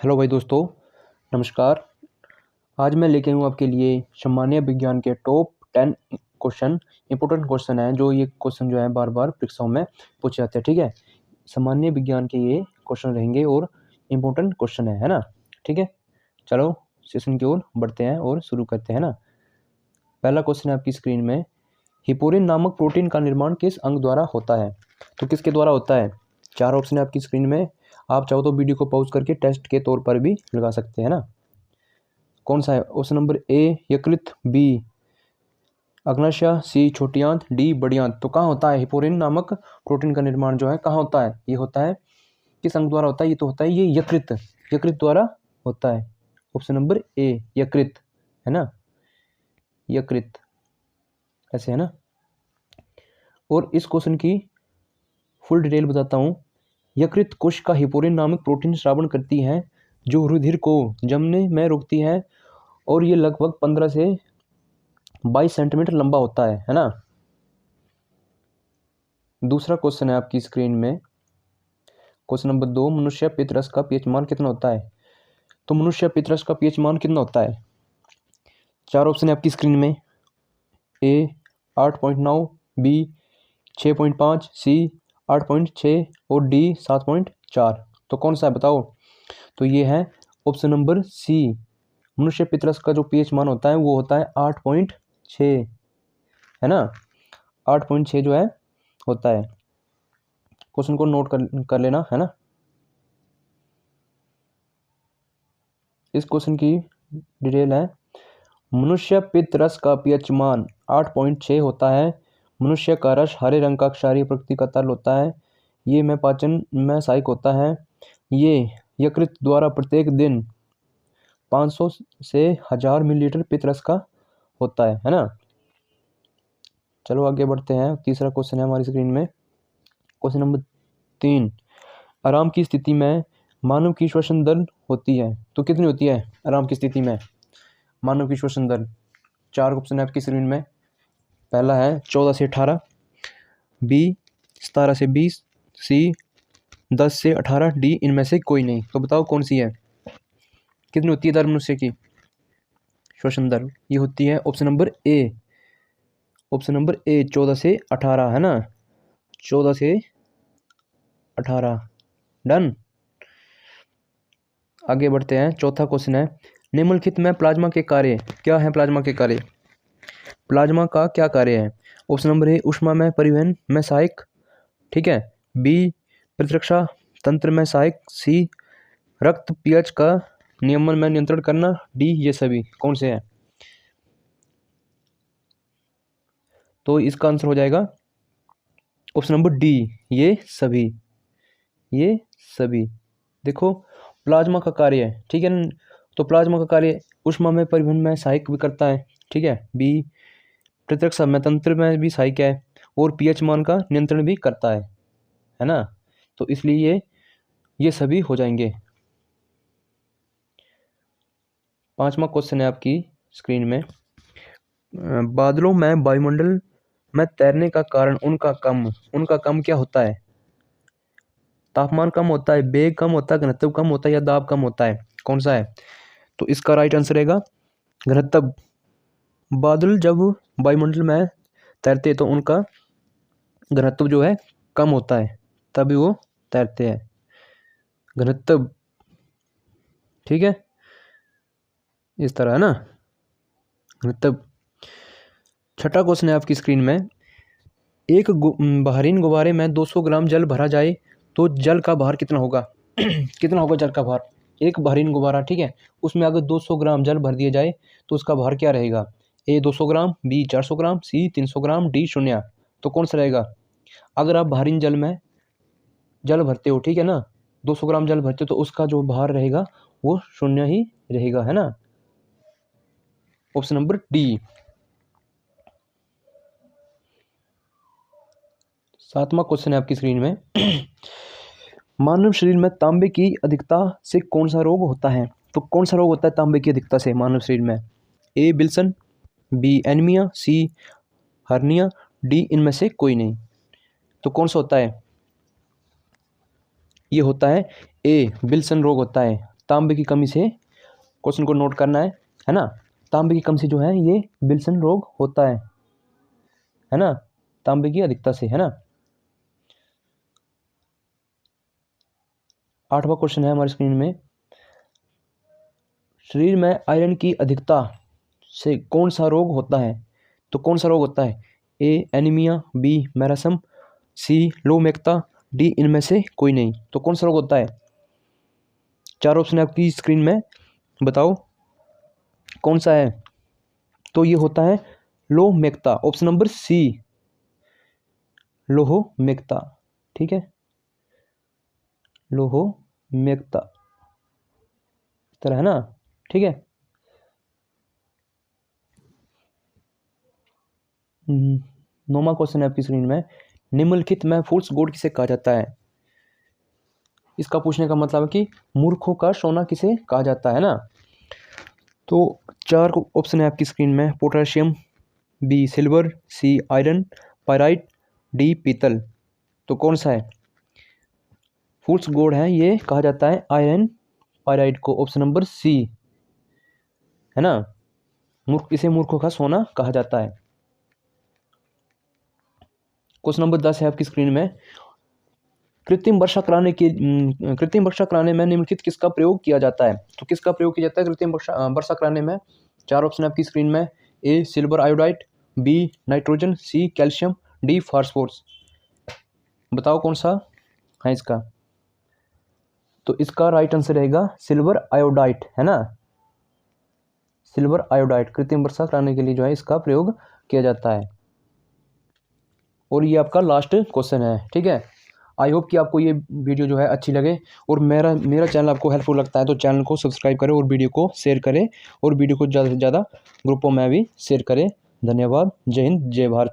Hello भाई दोस्तों, नमस्कार। आज मैं लेके हूँ आपके लिए सामान्य विज्ञान के टॉप 10 क्वेश्चन। इंपॉर्टेंट क्वेश्चन है जो ये क्वेश्चन जो है बार बार परीक्षाओं में पूछे जाते हैं। ठीक है, सामान्य विज्ञान के ये क्वेश्चन रहेंगे और इम्पोर्टेंट क्वेश्चन है ना। ठीक है, चलो सेशन की ओर बढ़ते हैं और शुरू करते हैं ना। पहला क्वेश्चन है आपकी स्क्रीन में, हिपोरिन नामक प्रोटीन का निर्माण किस अंग द्वारा होता है? तो किसके द्वारा होता है? 4 ऑप्शन है आपकी स्क्रीन में। आप चाहो तो वीडियो को पॉज करके टेस्ट के तौर पर भी लगा सकते हैं ना। कौन सा है? ऑप्शन नंबर ए यकृत, बी अग्न्याशय, सी छोटी आंत, डी बड़ी आंत। तो कहाँ होता है हिपोरिन नामक प्रोटीन का निर्माण जो है कहाँ होता है? ये होता है किस अंग द्वारा होता है? ये तो होता है ये यकृत, यकृत द्वारा होता है। ऑप्शन नंबर ए यकृत, है ना, यकृत, ऐसे है ना। और इस क्वेश्चन की फुल डिटेल बताता हूँ। यकृत कोशिका हिपोरिन नामक प्रोटीन स्रावन करती है जो रुधिर को जमने में रोकती है और ये लगभग 15 से 22 सेंटीमीटर लंबा होता है ना। दूसरा क्वेश्चन है आपकी स्क्रीन में, क्वेश्चन नंबर 2, मनुष्य पित्तरस का पीएच मान कितना होता है? तो मनुष्य पित्तरस का पीएच मान कितना होता है? 4 ऑप्शन है आपकी स्क्रीन में। ए 8.9, बी 6.5, सी 8.6 और डी 7.4। तो कौन सा है बताओ? तो ये है ऑप्शन नंबर सी। मनुष्य पित्तरस का जो पीएच मान होता है वो होता है 8.6, है ना। 8.6 जो है होता है। क्वेश्चन को नोट कर लेना, है ना। इस क्वेश्चन की डिटेल है, मनुष्य पित्तरस का पीएच मान 8.6 होता है। मनुष्य का रस हरे रंग का क्षारीय प्रकृति का तरल होता है। ये में पाचन में सहायक होता है। ये यकृत द्वारा प्रत्येक दिन 500 से 1000 मिलीलीटर पित्तरस का होता है ना। चलो आगे बढ़ते हैं। तीसरा क्वेश्चन है हमारी स्क्रीन में, क्वेश्चन नंबर 3, आराम की स्थिति में मानव की श्वसन दर होती है तो कितनी होती है आराम की स्थिति में मानव की श्वसन दर? 4 ऑप्शन है आपकी स्क्रीन में। पहला है 14 से 18, बी 17 से 20, सी 10 से 18, डी इनमें से कोई नहीं। तो बताओ कौन सी है? कितनी होती है दर मनुष्य की श्वसन दर? ये होती है option number A, option number A 14 से 18, है ना। 14 से 18, डन। आगे बढ़ते हैं। चौथा क्वेश्चन है, निम्नलिखित में प्लाज्मा के कार्य क्या है? प्लाज्मा के कार्य, प्लाज्मा का क्या कार्य है? ऑप्शन नंबर ए ऊष्मा में परिवहन में सहायक, ठीक है, बी प्रतिरक्षा तंत्र में सहायक, सी रक्त पीएच का नियमन में नियंत्रण करना, डी ये सभी। कौन से हैं? तो इसका आंसर हो जाएगा ऑप्शन नंबर डी, ये सभी, ये सभी। देखो प्लाज्मा का कार्य है, ठीक है ना। तो प्लाज्मा का कार्य ऊष्मा में परिवहन में सहायक भी करता है, ठीक है, बी प्रतिरक्षा में तंत्र में भी सहायक है और पीएच मान का नियंत्रण भी करता है ना। तो इसलिए ये सभी हो जाएंगे। पांचवा क्वेश्चन है आपकी स्क्रीन में, बादलों में वायुमंडल में तैरने का कारण उनका कम क्या होता है? तापमान कम होता है, वेग कम होता है, घनत्व कम होता है या दाब कम होता है? कौन सा है? तो इसका राइट आंसर रहेगा घनत्व। बादल जब वायुमंडल में तैरते तो उनका घनत्व जो है कम होता है, तभी वो तैरते हैं, घनत्व, ठीक है, इस तरह है ना, घनत्व। छठा क्वेश्चन है आपकी स्क्रीन में, एक बहरीन गुब्बारे में 200 ग्राम जल भरा जाए तो जल का भार कितना होगा? कितना होगा जल का भार? एक बहरीन गुब्बारा, ठीक है, उसमें अगर 200 ग्राम जल भर दिया जाए तो उसका भार क्या रहेगा? ए 200 ग्राम, बी 400 ग्राम, सी 300 ग्राम, डी 0। तो कौन सा रहेगा? अगर आप बहरीन जल में जल भरते हो, ठीक है ना, 200 ग्राम जल भरते हो तो उसका जो भार रहेगा वो 0 ही रहेगा, है ना। Option number D. सातवां क्वेश्चन है आपकी स्क्रीन में, मानव शरीर में तांबे की अधिकता से कौन सा रोग होता है? तो कौन सा रोग होता है तांबे की अधिकता से मानव शरीर में? ए विल्सन, बी एनीमिया, सी हर्निया, डी इनमें से कोई नहीं। तो कौन सा होता है? ये होता है ए विल्सन रोग होता है। तांबे की कमी से, क्वेश्चन को नोट करना है ना। तांबे की कमी से जो है ये विल्सन रोग होता है ना, तांबे की अधिकता से, है ना। 8वां क्वेश्चन है हमारी स्क्रीन में, शरीर में आयरन की अधिकता से कौन सा रोग होता है। तो कौन सा रोग होता है? ए एनीमिया, बी मैरासम, सी लो मेकता, डी इनमें से कोई नहीं। तो कौन सा रोग होता है? 4 ऑप्शन है आपकी स्क्रीन में, बताओ कौन सा है। तो ये होता है लो मेकता, ऑप्शन नंबर सी, लोहो मेकता। ठीक है, लोहो मेकता इस तरह है ना। ठीक है, 9वां क्वेश्चन है आपकी स्क्रीन में, निम्नलिखित में फूल्स गोड किसे कहा जाता है। इसका पूछने का मतलब है कि मूर्खों का सोना किसे कहा जाता है ना। तो 4 ऑप्शन है आपकी स्क्रीन में, potassium, B silver, C iron pyrite, D पीतल। तो कौन सा है? फूल्स गोड है ये कहा जाता है आयरन पायराइट को, ऑप्शन नंबर सी, है ना। इसे मूर्खों का सोना कहा जाता है। क्वेश्चन नंबर 10 है आपकी स्क्रीन में, कृत्रिम वर्षा कराने में निम्नलिखित किसका प्रयोग किया जाता है। तो किसका प्रयोग किया जाता है कृत्रिम वर्षा कराने में? 4 ऑप्शन आपकी स्क्रीन में, A silver iodide, B nitrogen, C calcium, D phosphorus. बताओ कौन सा है इसका। तो इसका राइट आंसर रहेगा सिल्वर आयोडाइड, है ना। सिल्वर आयोडाइड कृत्रिम वर्षा कराने के लिए जो है इसका प्रयोग किया जाता है। और ये आपका लास्ट क्वेश्चन है। ठीक है, आई होप कि आपको ये वीडियो जो है अच्छी लगे, और मेरा चैनल आपको हेल्पफुल लगता है तो चैनल को सब्सक्राइब करें और वीडियो को शेयर करें, और वीडियो को ज़्यादा से ज़्यादा ग्रुपों में भी शेयर करें। धन्यवाद। जय हिंद, जय भारत।